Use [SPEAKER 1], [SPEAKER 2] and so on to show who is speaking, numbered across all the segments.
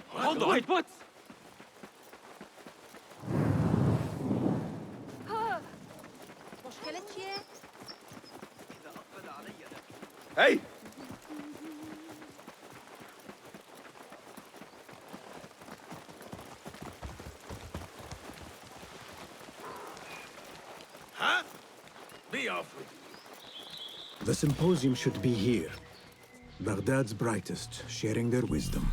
[SPEAKER 1] Hold on! Wait, what? Hey! Huh? Be off with you.
[SPEAKER 2] The symposium should be here. Baghdad's brightest, sharing their wisdom.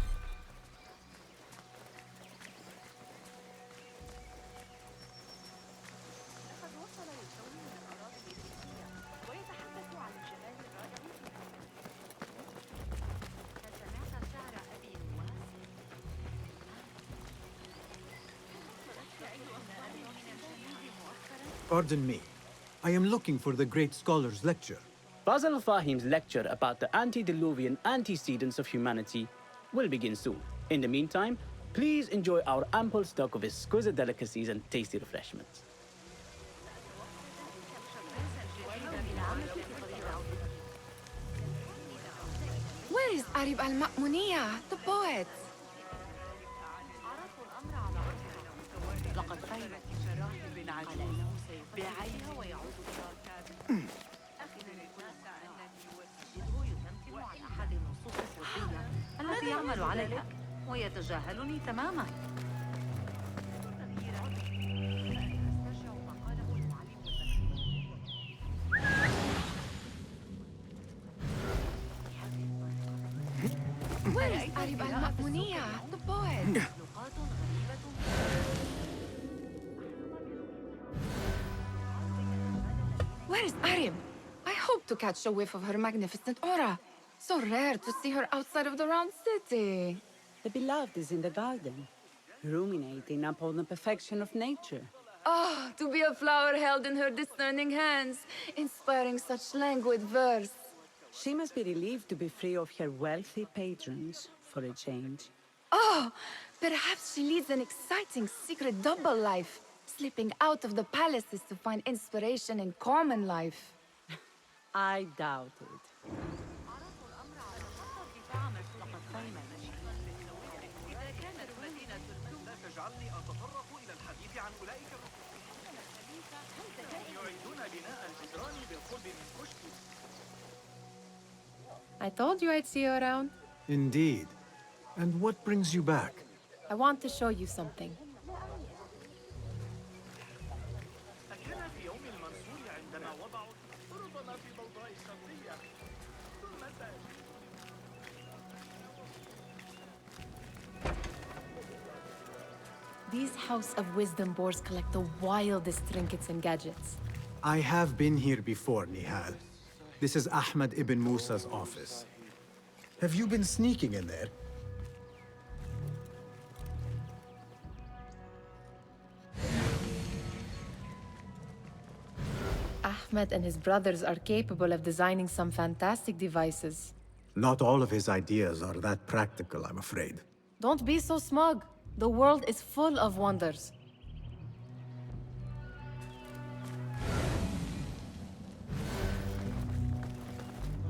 [SPEAKER 2] Pardon me. I am looking for the great scholar's lecture.
[SPEAKER 3] Basil Fahim's lecture about the antediluvian antecedents of humanity will begin soon. In the meantime, please enjoy our ample stock of exquisite delicacies and tasty refreshments.
[SPEAKER 4] Where is Arib al-Ma'muniya, the poet?
[SPEAKER 5] الذي يعمل عليها ويتجاهلني تماما.
[SPEAKER 4] Where is Arib al-Ma'muniya, the poet? Where is Arib? I hope to catch a whiff of her magnificent aura. So rare to see her outside of the round city.
[SPEAKER 6] The beloved is in the garden, ruminating upon the perfection of nature.
[SPEAKER 4] Oh, to be a flower held in her discerning hands, inspiring such languid verse.
[SPEAKER 6] She must be relieved to be free of her wealthy patrons, for a change.
[SPEAKER 4] Oh, perhaps she leads an exciting secret double life, slipping out of the palaces to find inspiration in common life.
[SPEAKER 6] I doubt it.
[SPEAKER 7] I told you I'd see you around.
[SPEAKER 2] Indeed. And what brings you back?
[SPEAKER 7] I want to show you something. These House of Wisdom boars collect the wildest trinkets and gadgets.
[SPEAKER 2] I have been here before, Nihal. This is Ahmed ibn Musa's office. Have you been sneaking in there?
[SPEAKER 7] Ahmed and his brothers are capable of designing some fantastic devices.
[SPEAKER 2] Not all of his ideas are that practical, I'm afraid.
[SPEAKER 7] Don't be so smug. The world is full of wonders.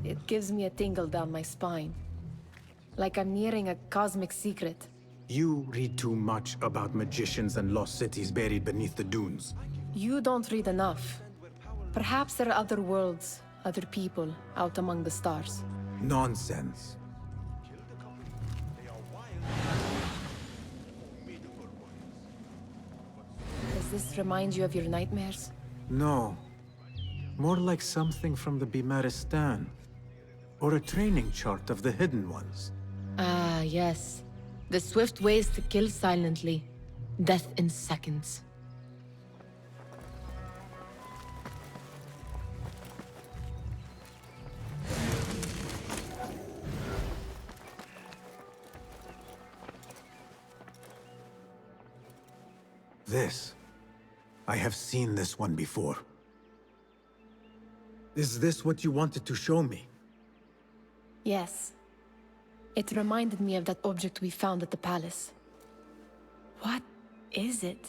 [SPEAKER 7] It gives me a tingle down my spine. Like I'm nearing a cosmic secret.
[SPEAKER 2] You read too much about magicians and lost cities buried beneath the dunes.
[SPEAKER 7] You don't read enough. Perhaps there are other worlds, other people, out among the stars.
[SPEAKER 2] Nonsense.
[SPEAKER 7] Does this remind you of your nightmares?
[SPEAKER 2] No. More like something from the Bimaristan. Or a training chart of the Hidden Ones.
[SPEAKER 7] Ah, yes. The swift ways to kill silently. Death in seconds.
[SPEAKER 2] This. I have seen this one before. Is this what you wanted to show me?
[SPEAKER 7] Yes. It reminded me of that object we found at the palace. What is it?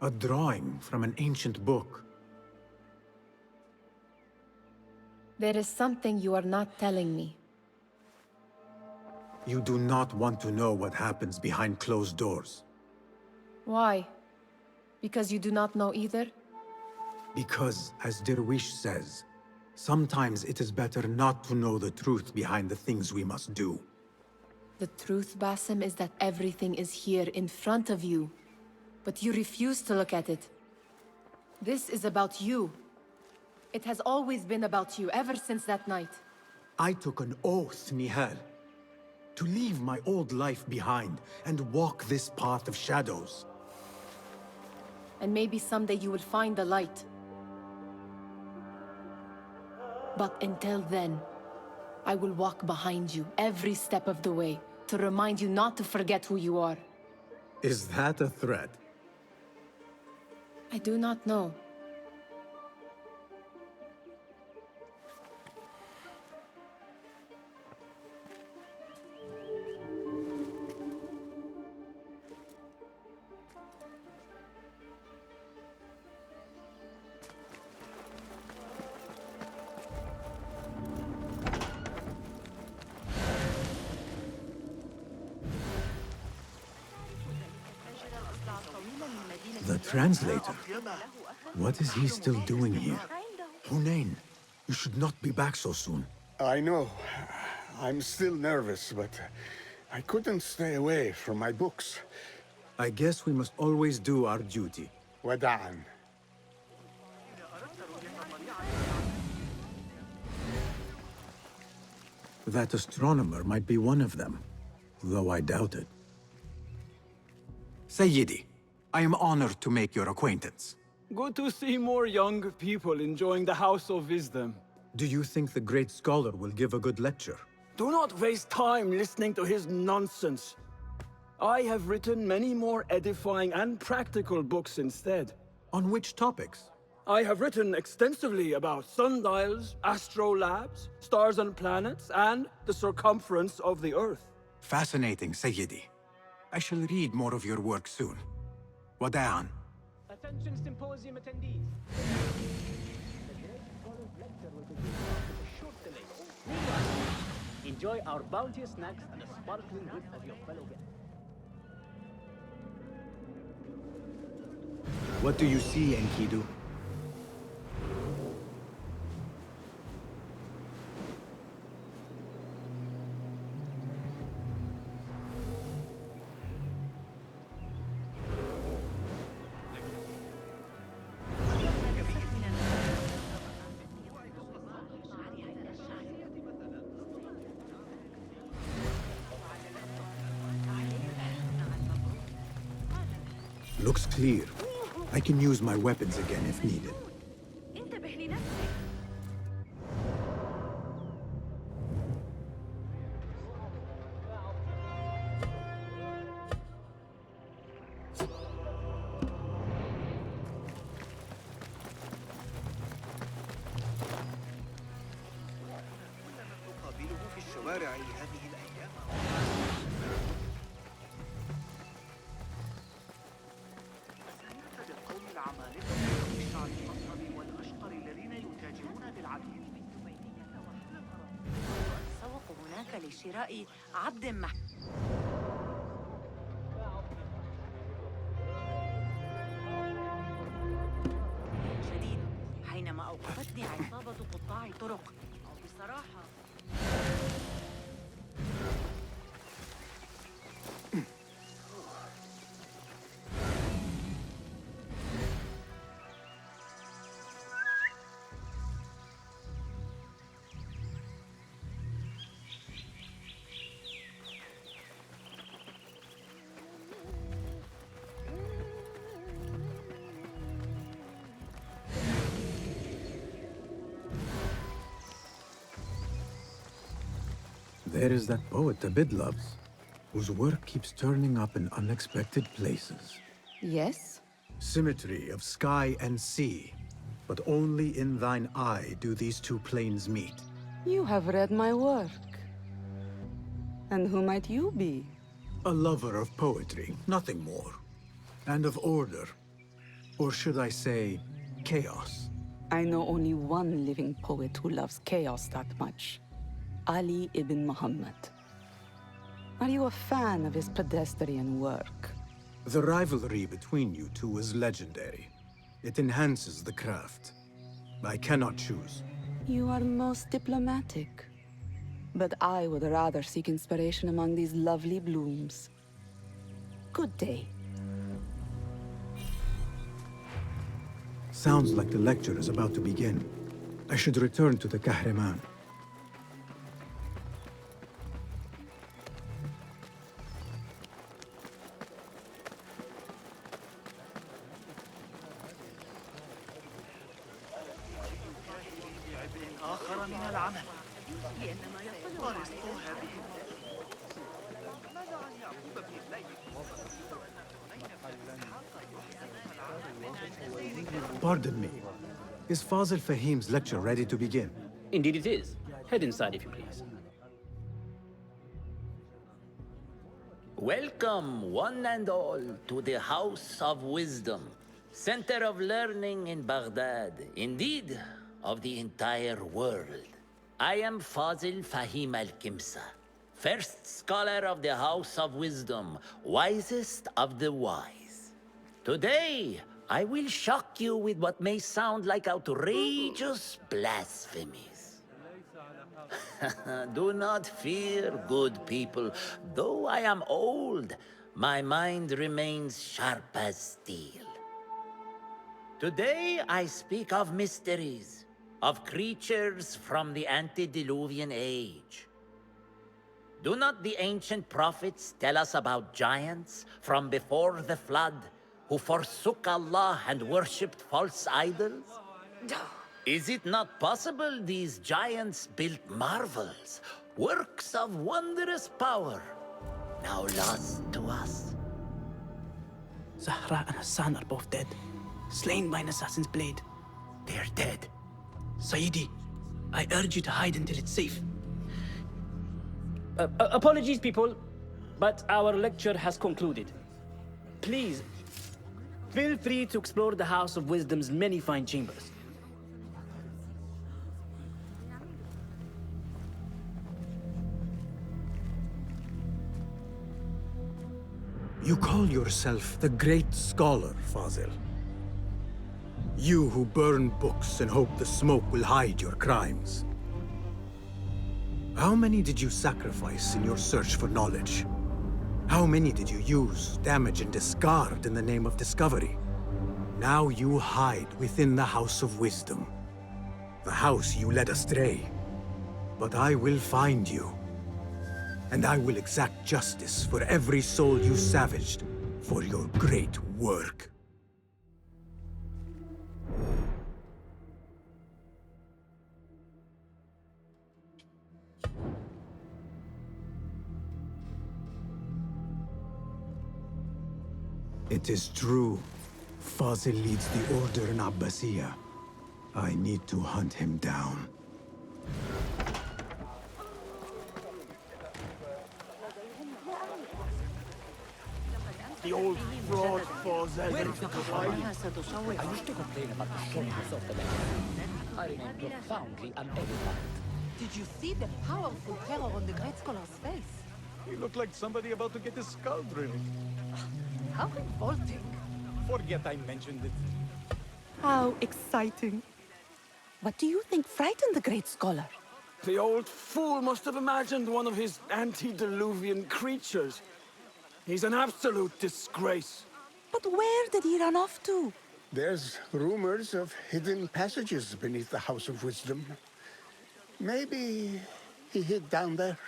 [SPEAKER 2] A drawing from an ancient book.
[SPEAKER 7] There is something you are not telling me.
[SPEAKER 2] You do not want to know what happens behind closed doors.
[SPEAKER 7] Why? Because you do not know either?
[SPEAKER 2] Because, as Derwish says, sometimes it is better not to know the truth behind the things we must do.
[SPEAKER 7] The truth, Basim, is that everything is here in front of you. But you refuse to look at it. This is about you. It has always been about you, ever since that night.
[SPEAKER 2] I took an oath, Nihal, to leave my old life behind and walk this path of shadows.
[SPEAKER 7] And maybe someday you will find the light. But until then, I will walk behind you every step of the way to remind you not to forget who you are.
[SPEAKER 2] Is that a threat?
[SPEAKER 7] I do not know.
[SPEAKER 2] The translator? What is he still doing here? Hunain, you should not be back so soon.
[SPEAKER 8] I know. I'm still nervous, but I couldn't stay away from my books.
[SPEAKER 2] I guess we must always do our duty.
[SPEAKER 8] Wada'an.
[SPEAKER 2] That astronomer might be one of them, though I doubt it. Sayyidi, I am honored to make your acquaintance.
[SPEAKER 9] Good to see more young people enjoying the House of Wisdom.
[SPEAKER 2] Do you think the great scholar will give a good lecture?
[SPEAKER 9] Do not waste time listening to his nonsense. I have written many more edifying and practical books instead.
[SPEAKER 2] On which topics?
[SPEAKER 9] I have written extensively about sundials, astrolabes, stars and planets, and the circumference of the Earth.
[SPEAKER 2] Fascinating, Sayyidi. I shall read more of your work soon. Wada'an.
[SPEAKER 3] Attention symposium attendees. The great scholar's lecture will begin after a short delay. Meanwhile, enjoy our bounteous snacks and the sparkling wit of your fellow guests.
[SPEAKER 2] What do you see, Enkidu? Looks clear. I can use my weapons again if needed.
[SPEAKER 5] انتبه لنفسك.
[SPEAKER 1] تقابله في الشوارع هذه الأيام. القوم العمالقة من الشعب الأصفر والأشقر الذين يتاجرون بالعبيد.
[SPEAKER 5] أتسوق هناك لشراء عبد شديد حينما أوقفتني عصابة قطاع طرق. بصراحة
[SPEAKER 2] There is that poet Abid loves, whose work keeps turning up in unexpected places.
[SPEAKER 4] Yes?
[SPEAKER 2] Symmetry of sky and sea, but only in thine eye do these two planes meet.
[SPEAKER 6] You have read my work. And who might you be?
[SPEAKER 2] A lover of poetry, nothing more. And of order. Or should I say, chaos.
[SPEAKER 6] I know only one living poet who loves chaos that much. Ali ibn Muhammad. Are you a fan of his pedestrian work?
[SPEAKER 2] The rivalry between you two is legendary. It enhances the craft. I cannot choose.
[SPEAKER 6] You are most diplomatic. But I would rather seek inspiration among these lovely blooms. Good day.
[SPEAKER 2] Sounds like the lecture is about to begin. I should return to the Kahraman.
[SPEAKER 1] آخر من العمل ورزق هذه ماذا عن يعقوب بن الليث
[SPEAKER 2] Pardon me. Is Fazil Fahim's lecture ready to begin?
[SPEAKER 3] Indeed it is. Head inside if you please.
[SPEAKER 10] Welcome, one and all, to the House of Wisdom, center of learning in Baghdad, indeed, of the entire world. I am Fazil Fahim al-Kimsa, first scholar of the House of Wisdom, wisest of the wise. Today, I will shock you with what may sound like outrageous blasphemies. Do not fear, good people. Though I am old, my mind remains sharp as steel. Today I speak of mysteries, of creatures from the antediluvian age. Do not the ancient prophets tell us about giants from before the flood who forsook Allah and worshipped false idols? Is it not possible these giants built marvels, works of wondrous power, now lost to us?
[SPEAKER 11] Zahra and Hassan are both dead, slain by an assassin's blade.
[SPEAKER 10] They're dead.
[SPEAKER 11] Sayyidi, I urge you to hide until it's safe.
[SPEAKER 3] Apologies, people, but our lecture has concluded. Please, feel free to explore the House of Wisdom's many fine chambers.
[SPEAKER 2] You call yourself the great scholar, Fazil. You who burn books and hope the smoke will hide your crimes. How many did you sacrifice in your search for knowledge? How many did you use, damage, and discard in the name of discovery? Now you hide within the House of Wisdom. The house you led astray. But I will find you. And I will exact justice for every soul you savaged for your great work. It is true. Fazil leads the order in Abbasiyah. I need to hunt him down.
[SPEAKER 9] The old fraud Fazil.
[SPEAKER 12] I used to complain about the shortness of the lecture. I remain profoundly unedified.
[SPEAKER 13] Did you see the powerful terror on the great scholar's face?
[SPEAKER 14] He looked like somebody about to get his skull drilled.
[SPEAKER 13] How revolting.
[SPEAKER 14] Forget I mentioned it.
[SPEAKER 6] How exciting. What do you think frightened the great scholar?
[SPEAKER 9] The old fool must have imagined one of his antediluvian creatures. He's an absolute disgrace.
[SPEAKER 6] But where did he run off to?
[SPEAKER 8] There's rumors of hidden passages beneath the House of Wisdom. Maybe he hid down there.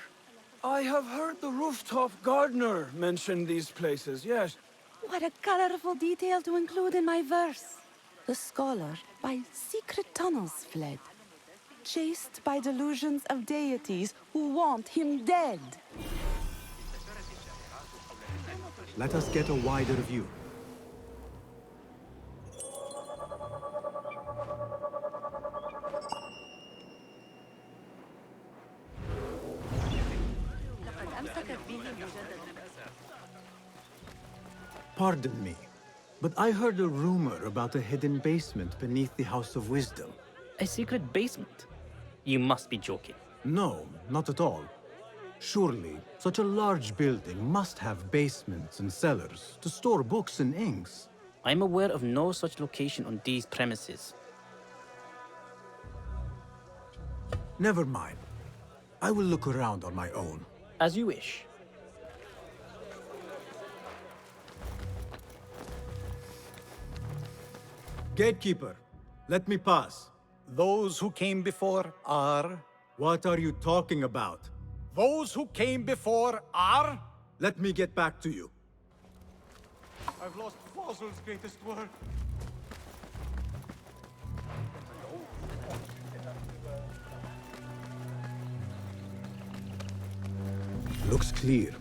[SPEAKER 9] I have heard the rooftop gardener mention these places, yes.
[SPEAKER 6] What a colorful detail to include in my verse. The scholar by secret tunnels fled, chased by delusions of deities who want him dead.
[SPEAKER 2] Let us get a wider view.
[SPEAKER 5] كتبه مجددا.
[SPEAKER 2] Pardon me, but I heard a rumor about a hidden basement beneath the House of Wisdom.
[SPEAKER 11] A secret basement? You must be joking.
[SPEAKER 2] No, not at all. Surely, such a large building must have basements and cellars to store books and inks.
[SPEAKER 11] I'm aware of no such location on these premises.
[SPEAKER 2] Never mind. I will look around on my own.
[SPEAKER 11] As you wish.
[SPEAKER 2] Gatekeeper, let me pass.
[SPEAKER 14] Those who came before are...
[SPEAKER 2] What are you talking about?
[SPEAKER 14] Those who came before are...
[SPEAKER 2] Let me get back to you.
[SPEAKER 14] I've lost Fossil's greatest work.
[SPEAKER 2] Looks clear.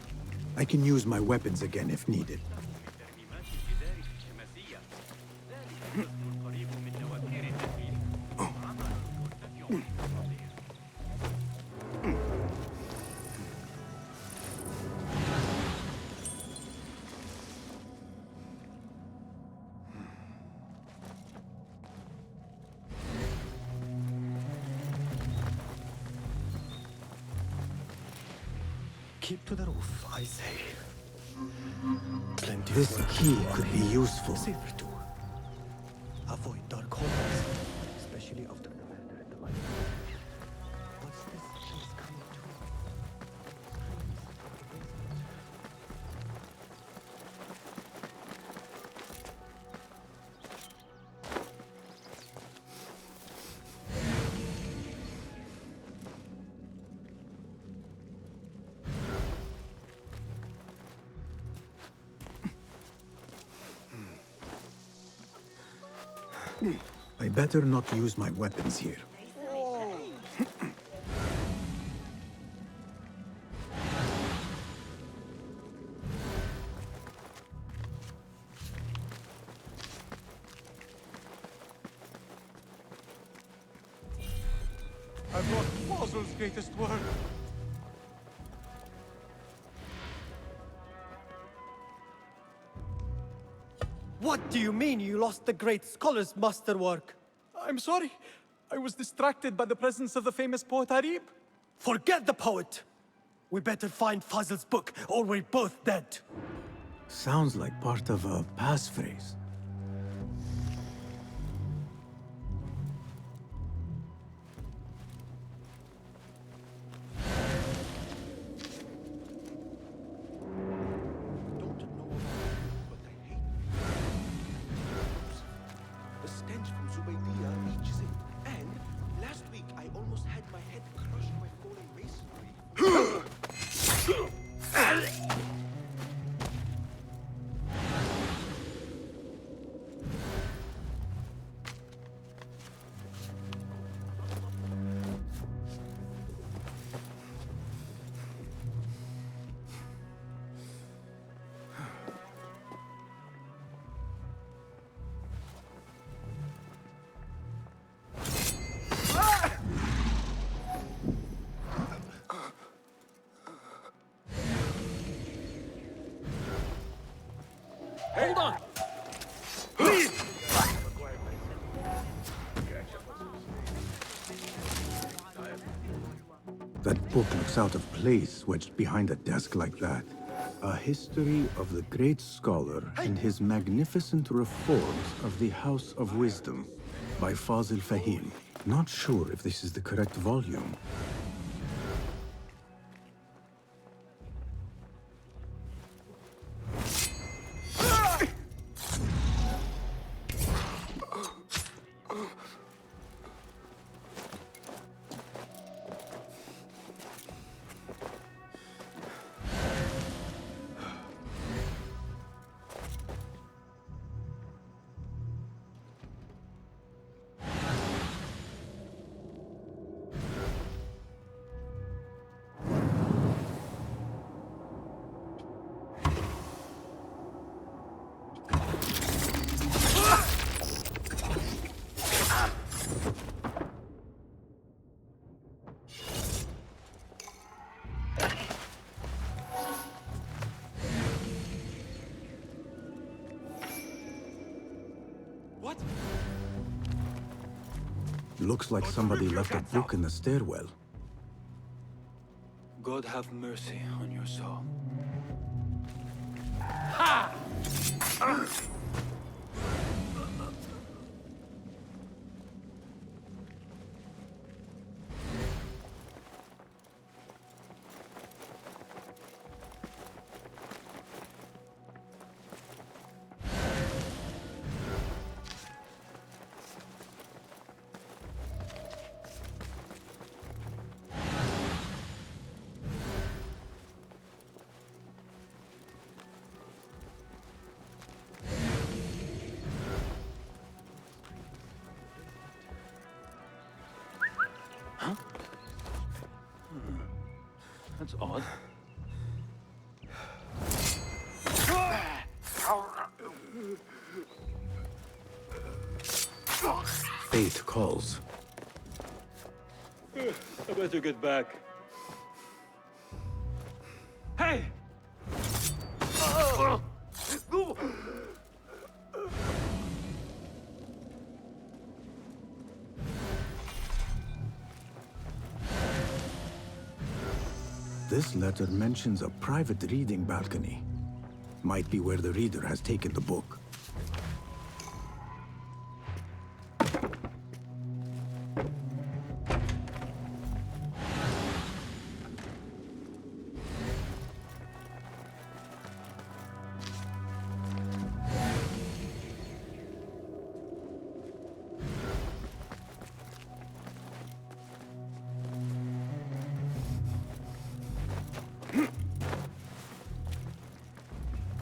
[SPEAKER 2] I can use my weapons again if needed.
[SPEAKER 15] Keep to the roof, I say. Plenty
[SPEAKER 2] This
[SPEAKER 15] of work.
[SPEAKER 2] key could be useful.
[SPEAKER 15] Safer too. Avoid dark corners, especially after the murder at the library. What's this place coming to?
[SPEAKER 2] I better not use my weapons here.
[SPEAKER 14] I've lost Fossil's greatest work.
[SPEAKER 15] What do you mean you lost the great scholar's masterwork?
[SPEAKER 14] I'm sorry. I was distracted by the presence of the famous poet Harib.
[SPEAKER 15] Forget the poet! We better find Fazl's book, or we're both dead.
[SPEAKER 2] Sounds like part of a passphrase.
[SPEAKER 15] The stench from Zubaydiya reaches it. And last week I almost had my head crushed by falling masonry.
[SPEAKER 11] Hold on!
[SPEAKER 2] That book looks out of place wedged behind a desk like that. A history of the great scholar and his magnificent reforms of the House of Wisdom by Fazil Fahim. Not sure if this is the correct volume. Looks like somebody left a book in the stairwell.
[SPEAKER 14] God have mercy on your soul. That's odd.
[SPEAKER 2] Fate calls.
[SPEAKER 14] I better get back. Hey!
[SPEAKER 2] This letter mentions a private reading balcony. Might be where the reader has taken the book.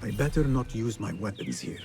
[SPEAKER 2] I better not use my weapons here.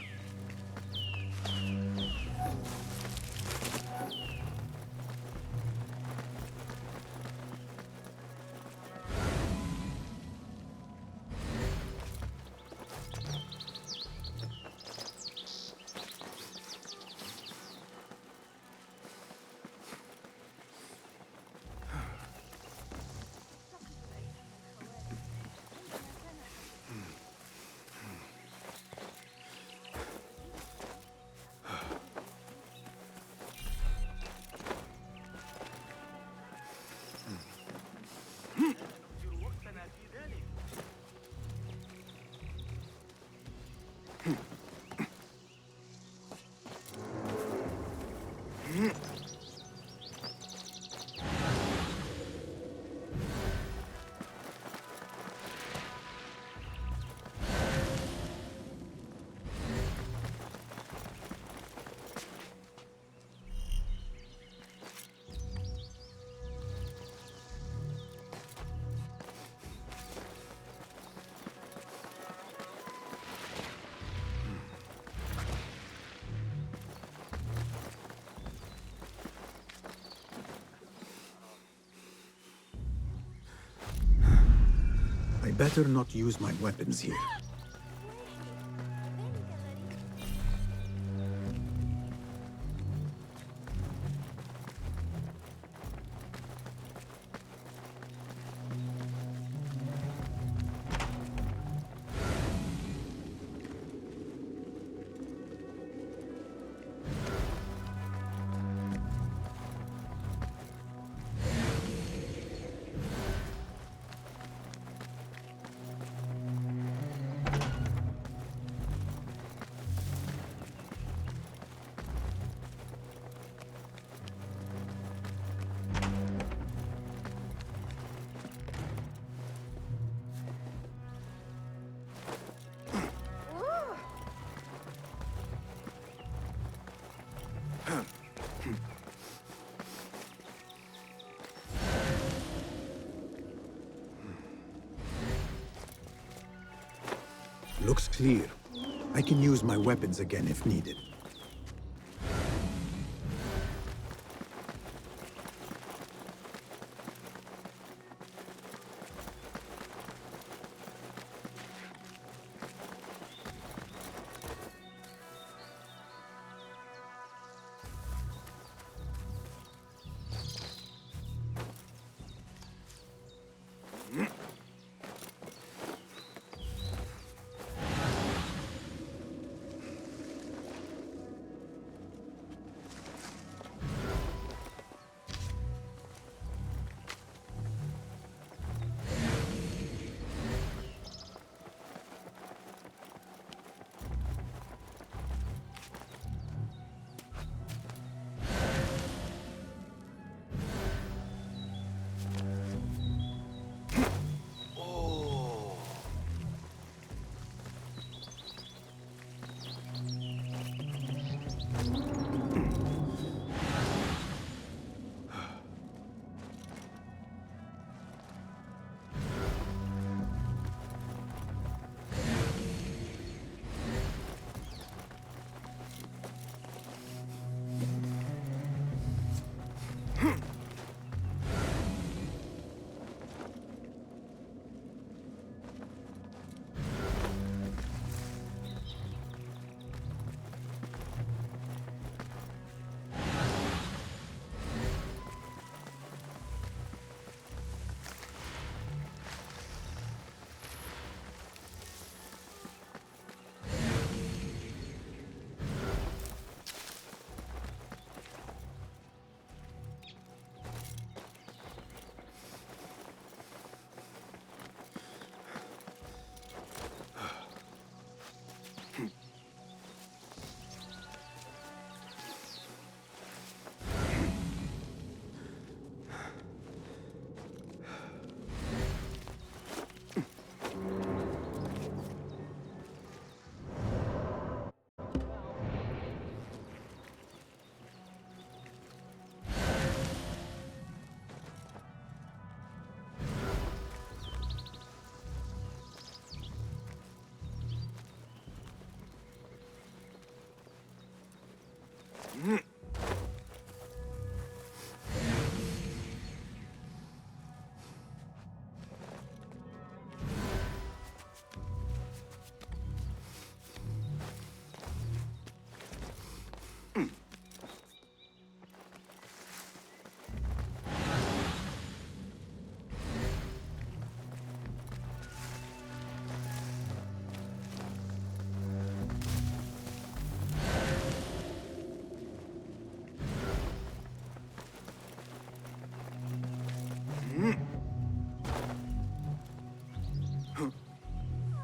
[SPEAKER 2] I better not use my weapons here. Looks clear. I can use my weapons again if needed.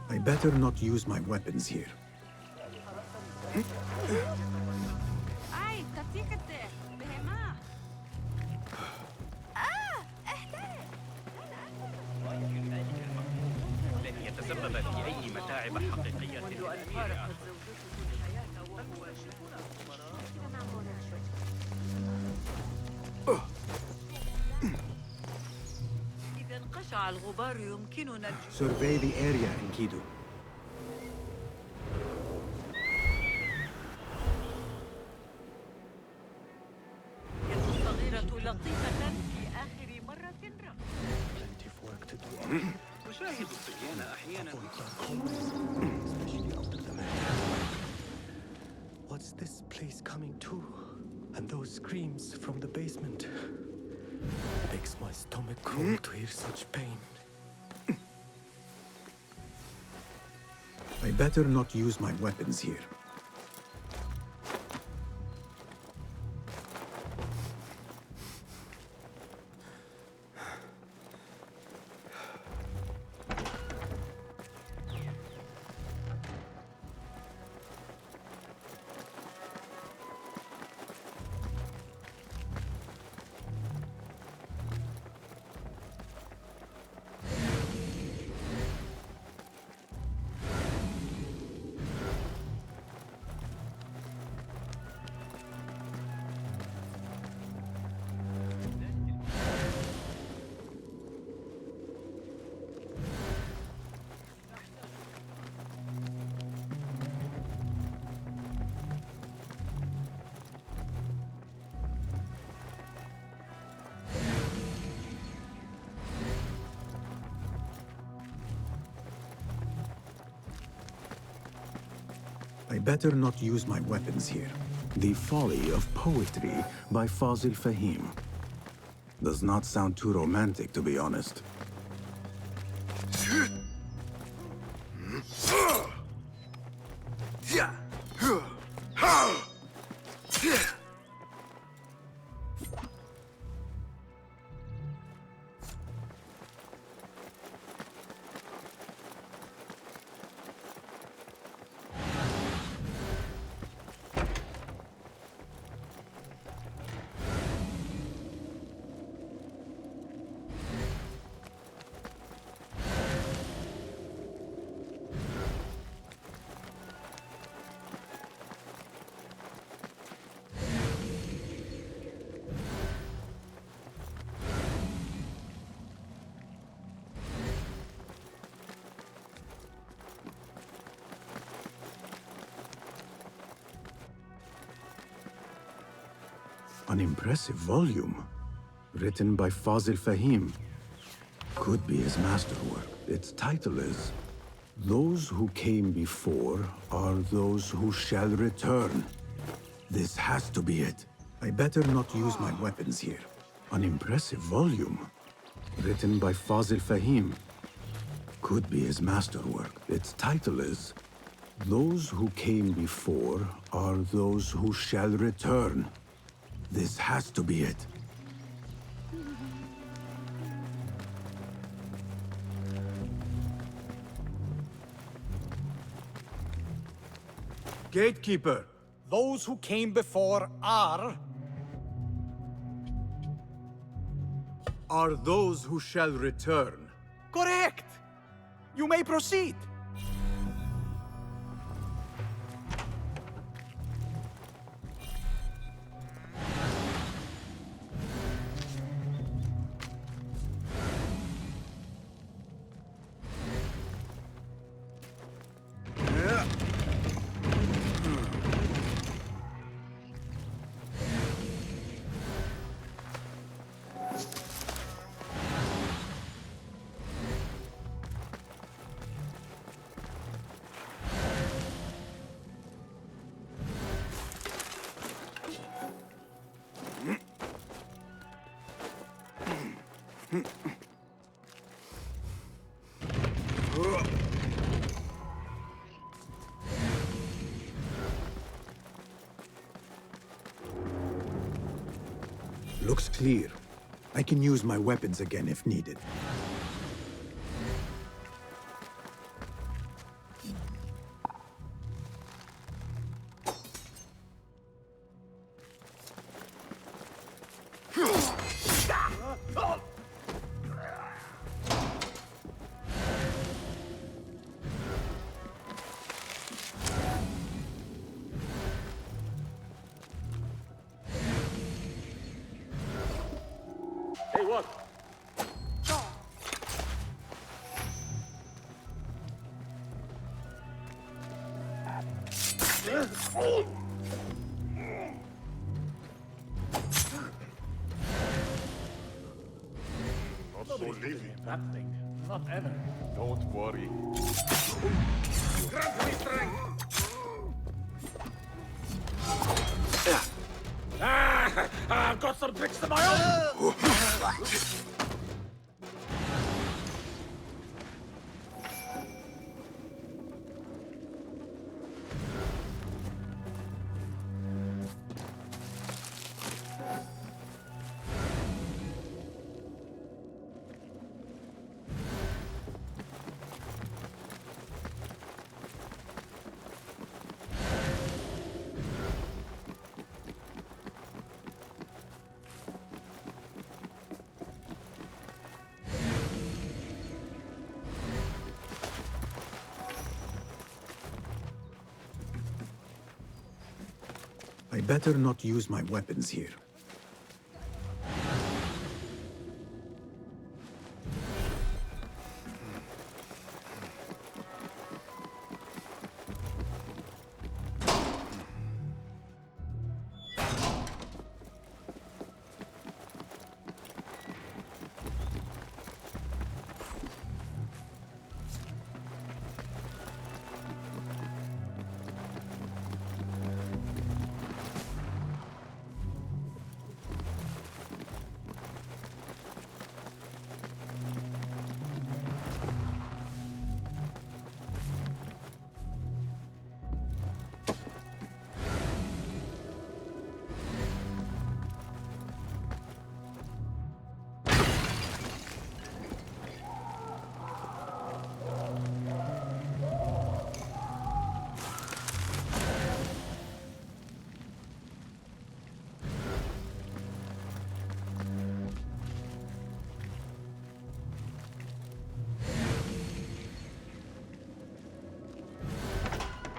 [SPEAKER 2] I better not use my weapons here.
[SPEAKER 5] أي تتيكته بهما
[SPEAKER 3] لن يتسبب في أي متاعب حقيقية
[SPEAKER 5] منذ أن فارقت زوجته الحياة وهو إذا انقشع الغبار يمكننا
[SPEAKER 2] Survey the area, Enkidu.
[SPEAKER 5] الصغيرة لطيفة في آخر مرة رأت.
[SPEAKER 15] Plenty of work to do.
[SPEAKER 3] أشاهد الصبيان أحيانا
[SPEAKER 15] Especially after the murder. What's this place coming to? And those screams from the basement. Makes my stomach cold to hear such pain.
[SPEAKER 2] I better not use my weapons here. I better not use my weapons here. The Folly of Poetry by Fazil Fahim. Does not sound too romantic, to be honest. An impressive volume, written by Fazil Fahim. Could be his masterwork. Its title is, Those Who Came Before Are Those Who Shall Return. This has to be it. I better not use my weapons here. An impressive volume, written by Fazil Fahim. Could be his masterwork. Its title is, Those Who Came Before Are Those Who Shall Return. This has to be it.
[SPEAKER 14] Gatekeeper, those who came before are
[SPEAKER 2] those who shall return.
[SPEAKER 14] correct. You may proceed.
[SPEAKER 2] Looks clear. I can use my weapons again if needed.
[SPEAKER 9] Hey, what?
[SPEAKER 16] Not so living.
[SPEAKER 12] That thing. Not ever.
[SPEAKER 16] Don't worry.
[SPEAKER 9] Grant me strength! I've got some tricks of my own!
[SPEAKER 2] I better not use my weapons here.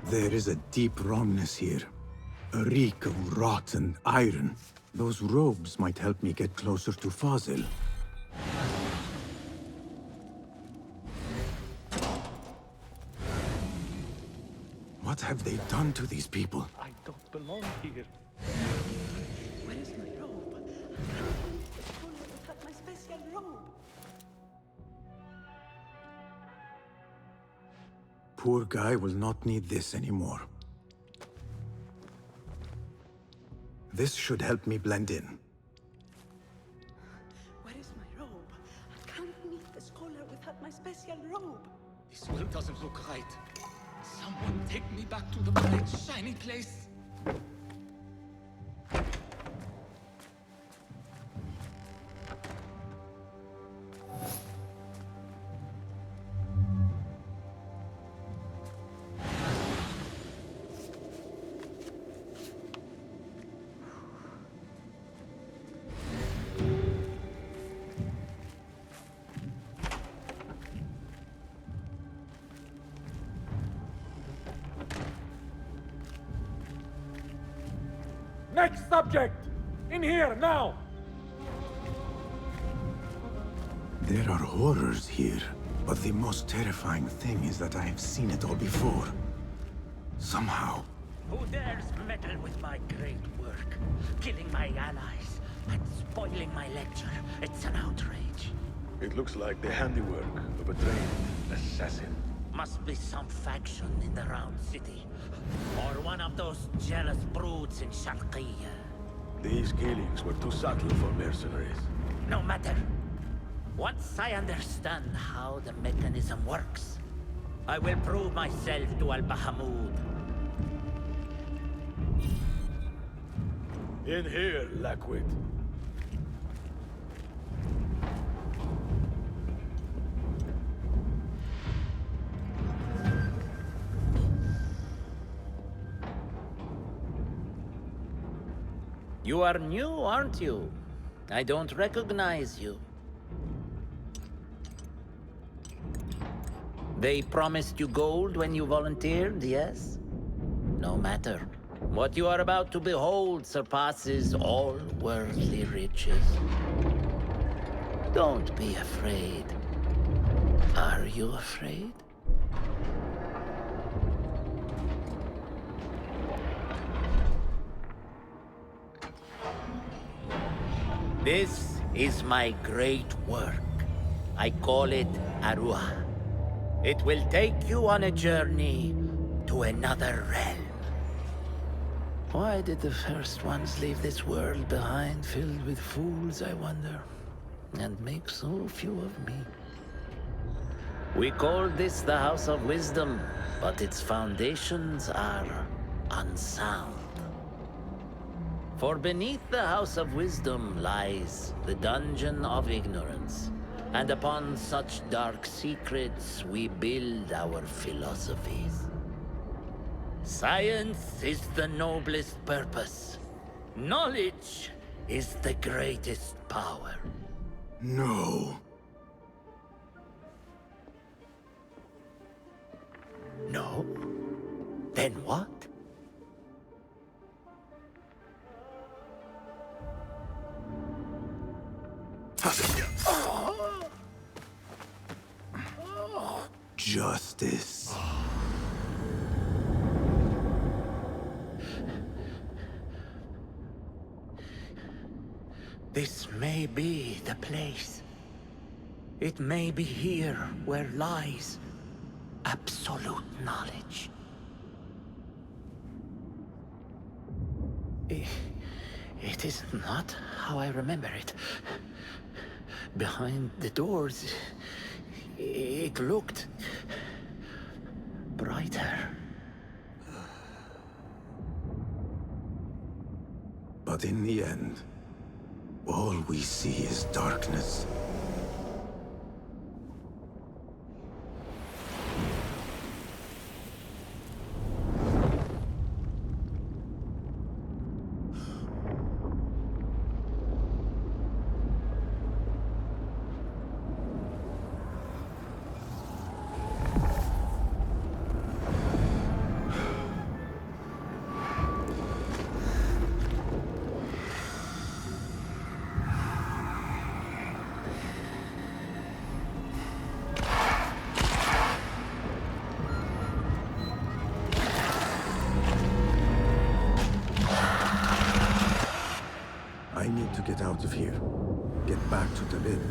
[SPEAKER 2] There is a deep wrongness here. A reek of rotten iron. Those robes might help me get closer to Fazil. What have they done to these people?
[SPEAKER 15] I don't belong here.
[SPEAKER 6] Where is my robe? I can't believe the scholar without my special robe.
[SPEAKER 2] Poor guy will not need this anymore. This should help me blend in.
[SPEAKER 6] Where is my robe? I can't meet the scholar without my special robe.
[SPEAKER 12] This will doesn't look right. Someone take me back to the bright, shiny place.
[SPEAKER 9] Next subject! In here, now!
[SPEAKER 2] There are horrors here, but the most terrifying thing is that I have seen it all before. Somehow.
[SPEAKER 10] Who dares meddle with my great work? Killing my allies and spoiling my lecture. It's an outrage.
[SPEAKER 16] It looks like the handiwork of a trained assassin.
[SPEAKER 10] Must be some faction in the Round City. Or one of those jealous broods in Sharqiyya.
[SPEAKER 16] These killings were too subtle for mercenaries.
[SPEAKER 10] No matter. Once I understand how the mechanism works, I will prove myself to Al-Bahamud.
[SPEAKER 16] In here, Lackwit.
[SPEAKER 10] You are new, aren't you? I don't recognize you. They promised you gold when you volunteered, yes? No matter. What you are about to behold surpasses all worldly riches. Don't be afraid. Are you afraid? This is my great work. I call it Arua. It will take you on a journey to another realm. Why did the first ones leave this world behind, filled with fools, I wonder, and make so few of me? We call this the House of Wisdom, but its foundations are unsound. For beneath the House of Wisdom lies the Dungeon of Ignorance, and upon such dark secrets we build our philosophies. Science is the noblest purpose. Knowledge is the greatest power.
[SPEAKER 2] No.
[SPEAKER 10] No? Then what?
[SPEAKER 2] Justice.
[SPEAKER 10] This may be the place. It may be here where lies absolute knowledge. It is not how I remember it. Behind the doors, it looked brighter.
[SPEAKER 2] But in the end, all we see is darkness. I need to get out of here. Get back to the inn.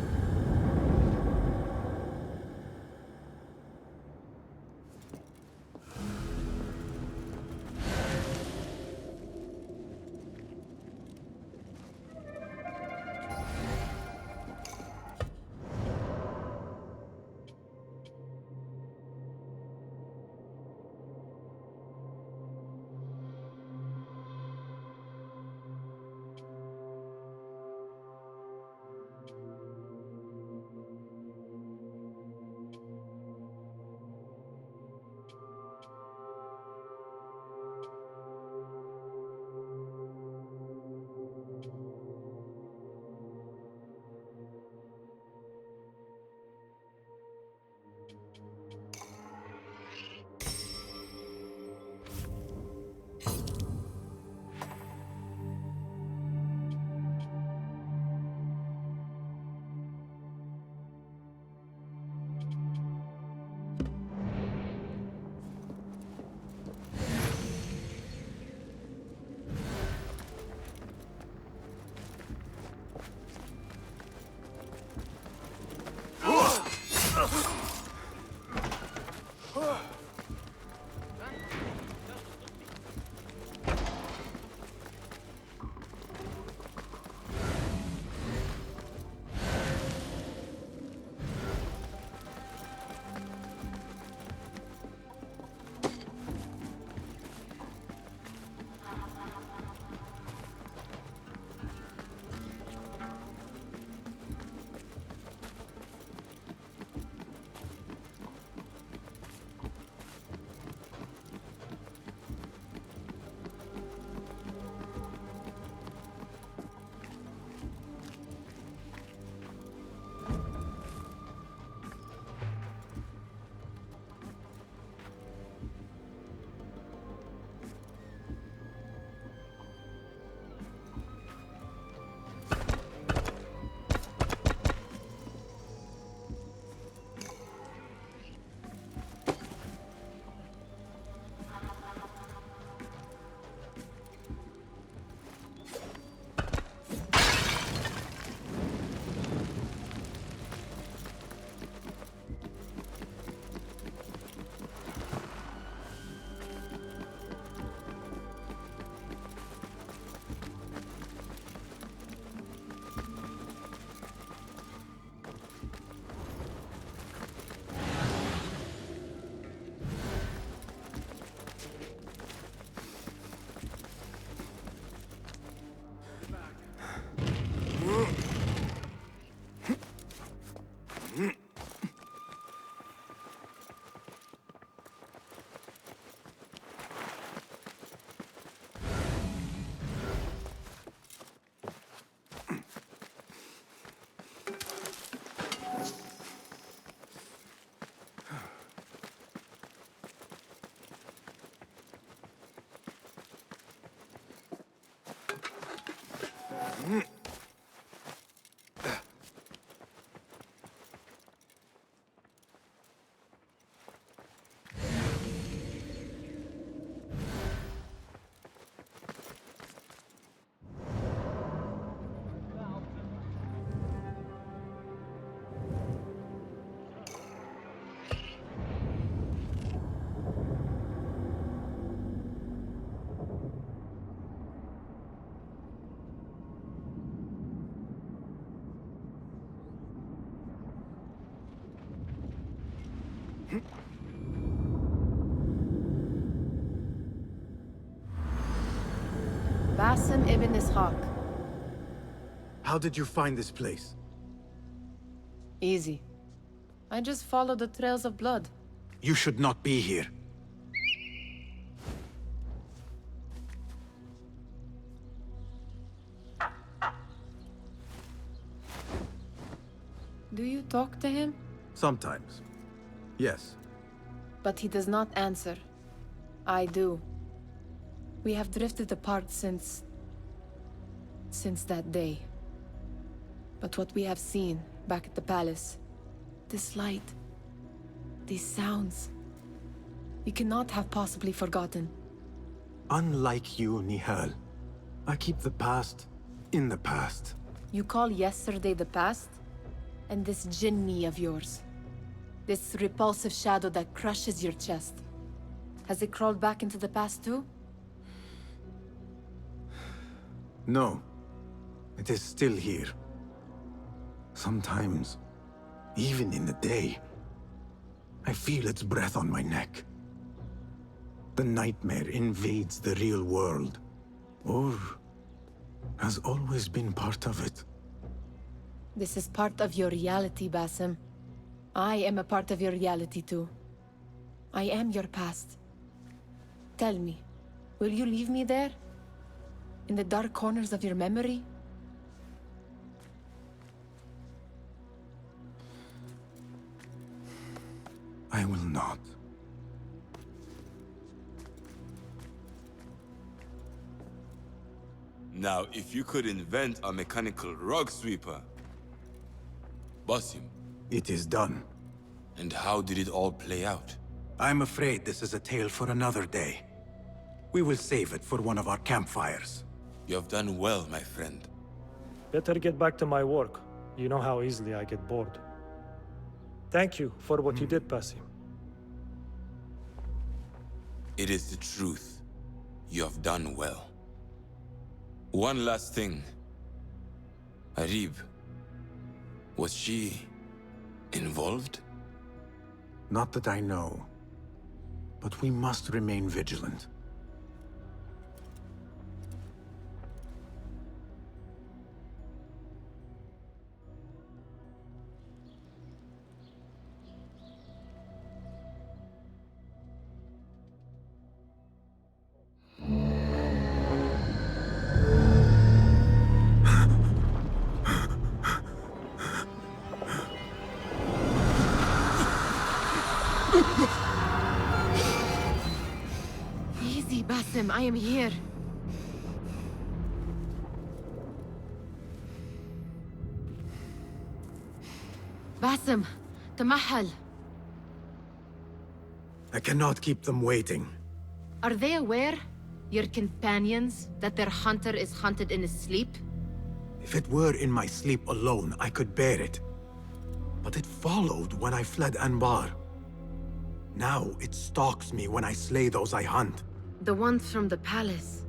[SPEAKER 7] Basim ibn Ishaq.
[SPEAKER 2] How did you find this place?
[SPEAKER 7] Easy. I just follow the trails of blood.
[SPEAKER 2] You should not be here.
[SPEAKER 7] Do you talk to him?
[SPEAKER 2] Sometimes. Yes.
[SPEAKER 7] But he does not answer. I do. We have drifted apart since that day. But what we have seen back at the palace, this light, these sounds, we cannot have possibly forgotten.
[SPEAKER 2] Unlike you, Nihal, I keep the past in the past.
[SPEAKER 7] You call yesterday the past? And this jinni of yours, this repulsive shadow that crushes your chest, has it crawled back into the past too?
[SPEAKER 2] No. It is still here. Sometimes, even in the day, I feel its breath on my neck. The nightmare invades the real world, or has always been part of it.
[SPEAKER 7] This is part of your reality, Basim. I am a part of your reality too. I am your past. Tell me, will you leave me there? In the dark corners of your memory?
[SPEAKER 2] I will not.
[SPEAKER 17] Now, if you could invent a mechanical rug sweeper, Basim.
[SPEAKER 2] It is done.
[SPEAKER 17] And how did it all play out?
[SPEAKER 2] I'm afraid this is a tale for another day. We will save it for one of our campfires.
[SPEAKER 17] You have done well, my friend.
[SPEAKER 18] Better get back to my work. You know how easily I get bored. Thank you for what you did, Basim.
[SPEAKER 17] It is the truth. You have done well. One last thing. Arib, was she involved?
[SPEAKER 2] Not that I know. But we must remain vigilant.
[SPEAKER 7] Easy, Basim, I am here. Basim, Tamahal.
[SPEAKER 2] I cannot keep them waiting.
[SPEAKER 7] Are they aware, your companions, that their hunter is hunted in his sleep?
[SPEAKER 2] If it were in my sleep alone, I could bear it. But it followed when I fled Anbar. Now it stalks me when I slay those I hunt.
[SPEAKER 7] The ones from the palace,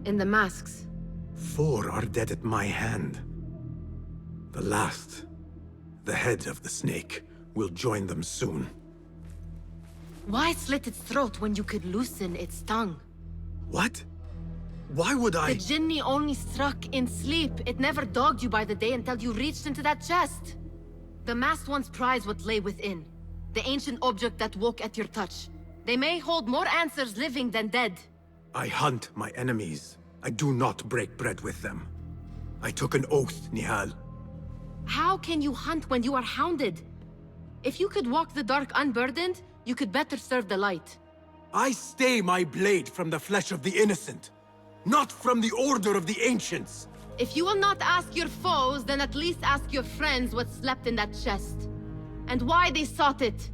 [SPEAKER 7] in the masks.
[SPEAKER 2] 4 are dead at my hand. The last, the head of the snake, will join them soon.
[SPEAKER 7] Why slit its throat when you could loosen its tongue?
[SPEAKER 2] What? Why would I?
[SPEAKER 7] The jinni only struck in sleep. It never dogged you by the day until you reached into that chest. The masked ones prize what lay within. The ancient object that woke at your touch. They may hold more answers living than dead.
[SPEAKER 2] I hunt my enemies. I do not break bread with them. I took an oath, Nihal.
[SPEAKER 7] How can you hunt when you are hounded? If you could walk the dark unburdened, you could better serve the light.
[SPEAKER 2] I stay my blade from the flesh of the innocent, not from the order of the ancients.
[SPEAKER 7] If you will not ask your foes, then at least ask your friends what slept in that chest. And why they sought it.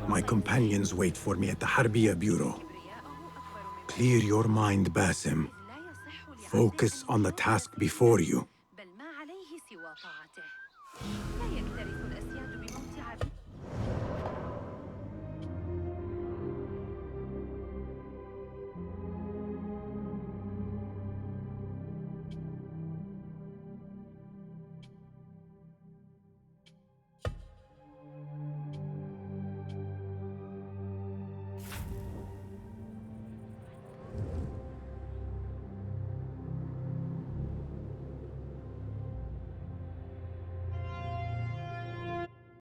[SPEAKER 2] My companions wait for me at the Harbiya Bureau. Clear your mind, Basim. Focus on the task before you.
[SPEAKER 19] بل ما عليه سوى طاعته. لا يكترث الأسياد بموت عبيد.